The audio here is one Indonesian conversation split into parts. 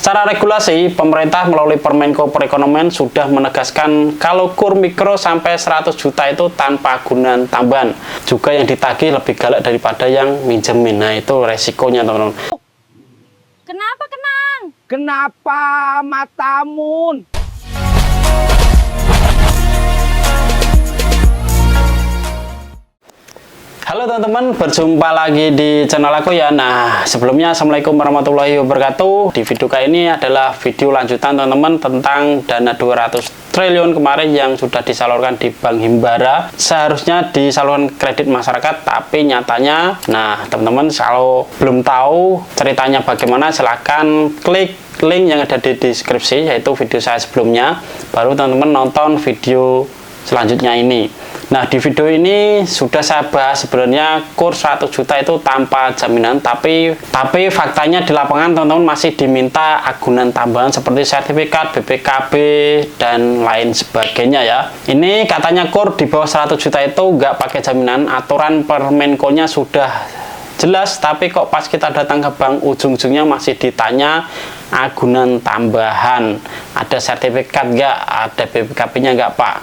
Secara regulasi, pemerintah melalui Permenko Perekonomian sudah menegaskan kalau KUR mikro sampai 100 juta itu tanpa agunan tambahan. Juga yang ditagih lebih galak daripada yang minjemin. Nah, itu resikonya, teman-teman. Kenapa Kenang? Kenapa matamu? Halo teman-teman, berjumpa lagi di channel aku ya. Nah, sebelumnya Assalamualaikum warahmatullahi wabarakatuh. Di video kali ini adalah video lanjutan teman-teman tentang dana 200 triliun kemarin yang sudah disalurkan di Bank Himbara. Seharusnya disalurkan kredit masyarakat, tapi nyatanya, nah teman-teman kalau belum tahu ceritanya bagaimana, silahkan klik link yang ada di deskripsi, yaitu video saya sebelumnya. Baru teman-teman nonton video selanjutnya ini. Nah, di video ini sudah saya bahas sebenarnya KUR 100 juta itu tanpa jaminan, tapi faktanya di lapangan teman-teman masih diminta agunan tambahan seperti sertifikat, BPKB, dan lain sebagainya ya. Ini katanya KUR di bawah 100 juta itu nggak pakai jaminan, aturan Permenko-nya sudah jelas, tapi kok pas kita datang ke bank ujung-ujungnya masih ditanya agunan tambahan, ada sertifikat nggak, ada BPKB-nya nggak Pak.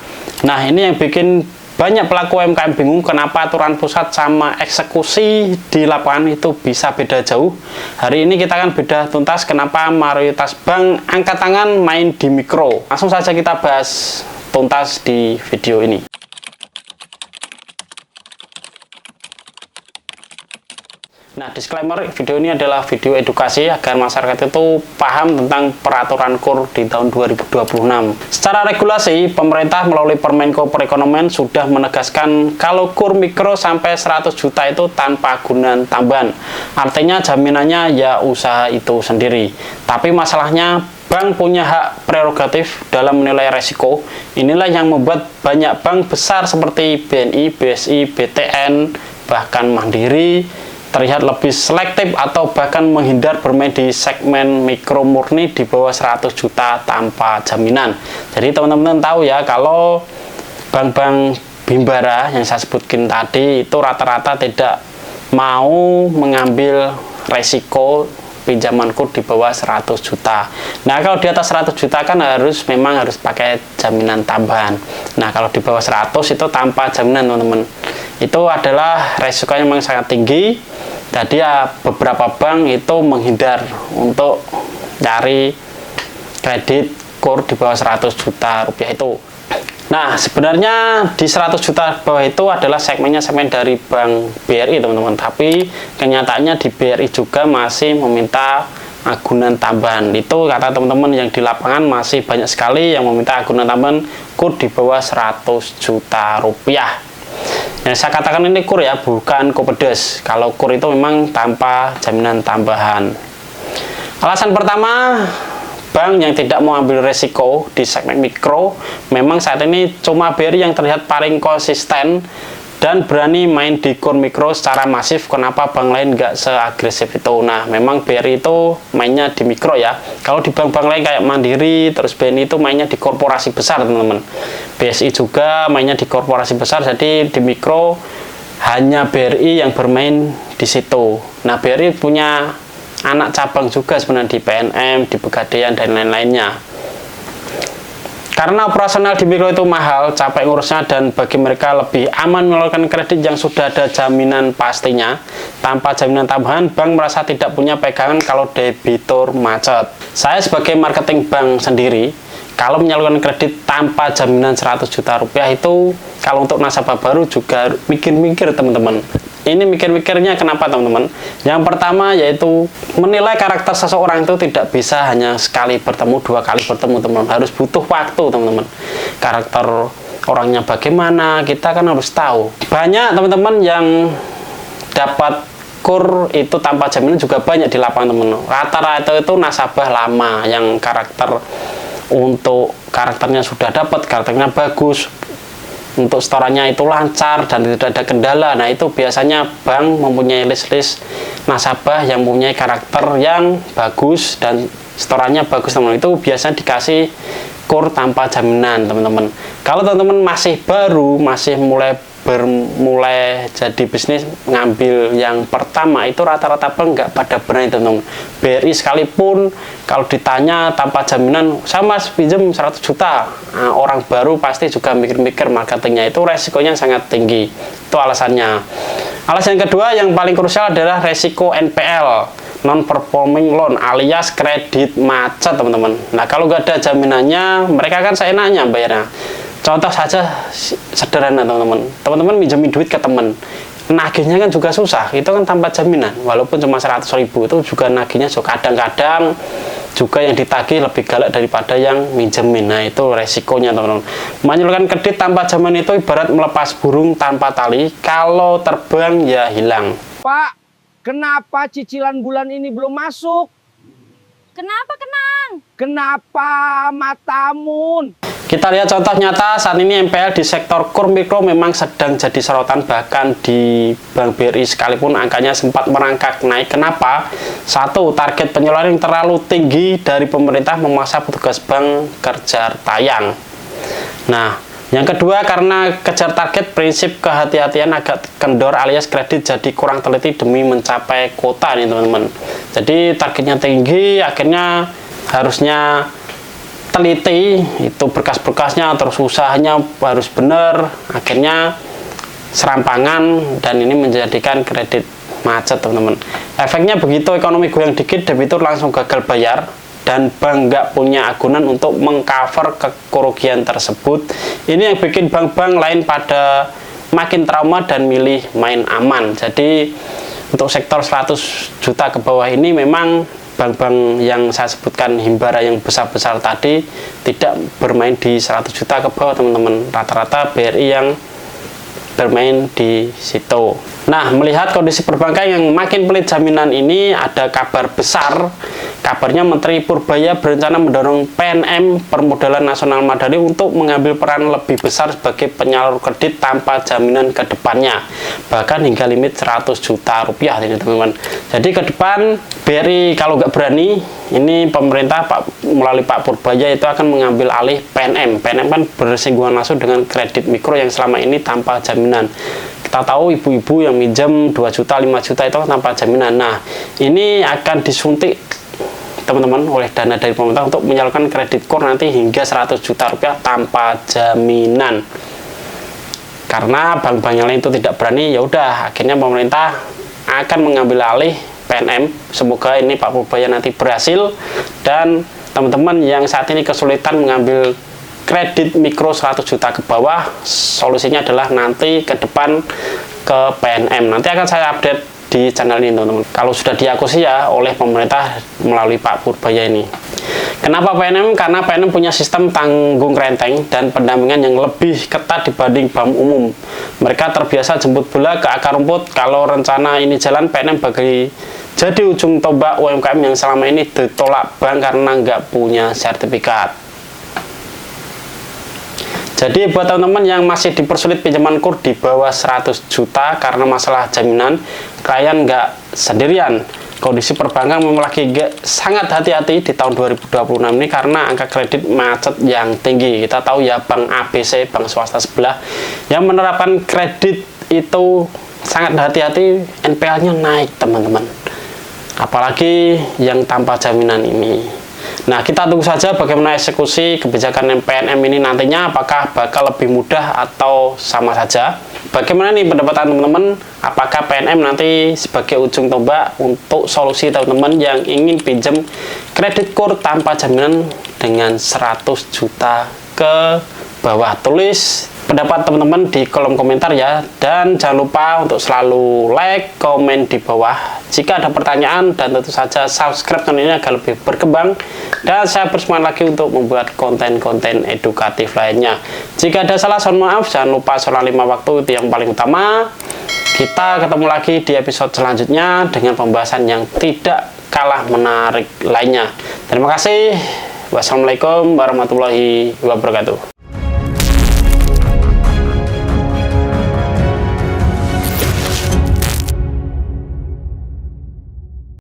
Nah, ini yang bikin banyak pelaku UMKM bingung kenapa aturan pusat sama eksekusi di lapangan itu bisa beda jauh. Hari ini kita akan beda tuntas kenapa mayoritas bank angkat tangan main di mikro. Langsung saja kita bahas tuntas di video ini. Nah, disclaimer, video ini adalah video edukasi agar masyarakat itu paham tentang peraturan KUR di tahun 2026. Secara regulasi, pemerintah melalui Permenko Perekonomian sudah menegaskan kalau KUR mikro sampai 100 juta itu tanpa agunan tambahan. Artinya jaminannya ya usaha itu sendiri. Tapi masalahnya bank punya hak prerogatif dalam menilai resiko. Inilah yang membuat banyak bank besar seperti BNI, BSI, BTN, bahkan Mandiri terlihat lebih selektif atau bahkan menghindar bermain di segmen mikro murni di bawah 100 juta tanpa jaminan. Jadi teman-teman tahu ya, kalau bank-bank Himbara yang saya sebutkan tadi itu rata-rata tidak mau mengambil resiko pinjaman KUR di bawah 100 juta. Nah, kalau di atas 100 juta kan memang harus pakai jaminan tambahan. Nah, kalau di bawah 100 itu tanpa jaminan, teman-teman. Itu adalah resikonya memang sangat tinggi. Jadi ya beberapa bank itu menghindar untuk cari kredit KUR di bawah 100 juta rupiah itu. Nah, sebenarnya di 100 juta bawah itu adalah segmen dari Bank BRI, teman-teman. Tapi kenyataannya di BRI juga masih meminta agunan tambahan. Itu kata teman-teman yang di lapangan masih banyak sekali yang meminta agunan tambahan KUR di bawah 100 juta rupiah. Yang saya katakan ini KUR ya, bukan Kopedes. Kalau KUR itu memang tanpa jaminan tambahan. Alasan pertama, bank yang tidak mau ambil resiko di segmen mikro, memang saat ini cuma BRI yang terlihat paling konsisten dan berani main di KUR mikro secara masif. Kenapa bank lain nggak seagresif itu? Nah, memang BRI itu mainnya di mikro ya. Kalau di bank-bank lain kayak Mandiri, terus BNI itu mainnya di korporasi besar, teman-teman. BSI juga mainnya di korporasi besar, jadi di mikro hanya BRI yang bermain di situ. Nah, BRI punya anak cabang juga sebenarnya di PNM, di Pegadaian, dan lain-lainnya. Karena operasional di mikro itu mahal, capek ngurusnya, dan bagi mereka lebih aman menyalurkan kredit yang sudah ada jaminan pastinya. Tanpa jaminan tambahan, bank merasa tidak punya pegangan kalau debitur macet. Saya sebagai marketing bank sendiri, kalau menyalurkan kredit tanpa jaminan 100 juta rupiah itu, kalau untuk nasabah baru juga mikir-mikir, teman-teman. Ini mikir-mikirnya kenapa, teman-teman? Yang pertama yaitu menilai karakter seseorang itu tidak bisa hanya sekali bertemu, dua kali bertemu, teman-teman. Harus butuh waktu, teman-teman. Karakter orangnya bagaimana, kita kan harus tahu. Banyak teman-teman yang dapat KUR itu tanpa jaminan juga banyak di lapangan, teman-teman. Rata-rata itu nasabah lama yang karakternya sudah dapat, karakternya bagus, untuk setorannya itu lancar dan tidak ada kendala. Nah, itu biasanya bank mempunyai list nasabah yang mempunyai karakter yang bagus dan setorannya bagus, teman-teman. Itu biasanya dikasih KUR tanpa jaminan, teman-teman. Kalau teman-teman masih baru, masih mulai bermulai jadi bisnis ngambil yang pertama itu rata-rata bank nggak pada berani, teman-teman. BRI sekalipun kalau ditanya tanpa jaminan, sama pinjam 100 juta, nah, orang baru pasti juga mikir-mikir marketingnya, itu resikonya sangat tinggi. Itu alasannya. Alasan kedua yang paling krusial adalah resiko NPL, non performing loan, alias kredit macet, teman-teman. Nah, kalau nggak ada jaminannya, mereka kan seenaknya bayarnya. Contoh saja sederhana, teman-teman. Teman-teman minjemin duit ke teman, nagihnya kan juga susah, itu kan tanpa jaminan. Walaupun cuma 100.000, itu juga nagihnya juga kadang-kadang juga yang ditagih lebih galak daripada yang minjemin. Nah, itu resikonya, teman-teman. Menyalurkan kredit tanpa jaminan itu ibarat melepas burung tanpa tali, kalau terbang ya hilang. Pak, kenapa cicilan bulan ini belum masuk? Kenapa, Kenang? Kenapa matamun? Kita lihat contoh nyata saat ini NPL di sektor kur mikro memang sedang jadi sorotan, bahkan di Bank BRI sekalipun angkanya sempat merangkak naik. Kenapa? Satu, target penyaluran yang terlalu tinggi dari pemerintah memaksa petugas bank kejar tayang. Nah, yang kedua, karena kejar target, prinsip kehati-hatian agak kendor alias kredit jadi kurang teliti demi mencapai kuota nih, teman-teman. Jadi targetnya tinggi, akhirnya harusnya teliti, itu berkas-berkasnya terus usahanya harus benar, akhirnya serampangan, dan ini menjadikan kredit macet, teman-teman. Efeknya begitu ekonomi goyang dikit, debitur langsung gagal bayar, dan bank nggak punya agunan untuk mengcover kerugian tersebut. Ini yang bikin bank-bank lain pada makin trauma dan milih main aman. Jadi untuk sektor 100 juta ke bawah ini memang bank-bank yang saya sebutkan himbara yang besar-besar tadi tidak bermain di 100 juta ke bawah, teman-teman. Rata-rata BRI yang bermain di situ. Nah, melihat kondisi perbankan yang makin pelit jaminan ini, ada kabar besar. Kabarnya Menteri Purbaya berencana mendorong PNM Permodalan Nasional Madani untuk mengambil peran lebih besar sebagai penyalur kredit tanpa jaminan ke depannya, bahkan hingga limit 100 juta rupiah ini, teman-teman. Jadi ke depan BRI kalau nggak berani, ini pemerintah melalui Pak Purbaya itu akan mengambil alih PNM. PNM kan bersinggungan langsung dengan kredit mikro yang selama ini tanpa jaminan. Kita tahu ibu-ibu yang minjem 2 juta, 5 juta itu tanpa jaminan. Nah, ini akan disuntik, teman-teman, oleh dana dari pemerintah untuk menyalurkan kredit kur nanti hingga 100 juta rupiah tanpa jaminan. Karena bank-bank yang lain itu tidak berani, ya udah akhirnya pemerintah akan mengambil alih PNM. Semoga ini Pak Purbaya nanti berhasil, dan teman-teman yang saat ini kesulitan mengambil kredit mikro 100 juta ke bawah, solusinya adalah nanti ke depan ke PNM. Nanti akan saya update di channel ini, teman-teman, kalau sudah diakusi ya oleh pemerintah melalui Pak Purbaya ini. Kenapa PNM? Karena PNM punya sistem tanggung renteng dan pendampingan yang lebih ketat dibanding bank umum. Mereka terbiasa jemput bola ke akar rumput. Kalau rencana ini jalan, PNM bagi jadi ujung tombak UMKM yang selama ini ditolak bank karena nggak punya sertifikat. Jadi buat teman-teman yang masih dipersulit pinjaman kur di bawah 100 juta karena masalah jaminan, kalian nggak sendirian. Kondisi perbankan memang lagi sangat hati-hati di tahun 2026 ini karena angka kredit macet yang tinggi. Kita tahu ya, Bank ABC, bank swasta sebelah, yang menerapkan kredit itu sangat hati-hati, NPL-nya naik, teman-teman. Apalagi yang tanpa jaminan ini. Nah, kita tunggu saja bagaimana eksekusi kebijakan PNM ini nantinya, apakah bakal lebih mudah atau sama saja. Bagaimana nih pendapat teman-teman? Apakah PNM nanti sebagai ujung tombak untuk solusi teman-teman yang ingin pinjam kredit kur tanpa jaminan dengan 100 juta ke bawah? Tulis pendapat teman-teman di kolom komentar ya, dan jangan lupa untuk selalu like, komen di bawah jika ada pertanyaan, dan tentu saja subscribe channel ini agar lebih berkembang, dan saya bersemangat lagi untuk membuat konten-konten edukatif lainnya. Jika ada salah, mohon maaf. Jangan lupa sholat 5 waktu, itu yang paling utama. Kita ketemu lagi di episode selanjutnya dengan pembahasan yang tidak kalah menarik lainnya. Terima kasih. Wassalamualaikum warahmatullahi wabarakatuh.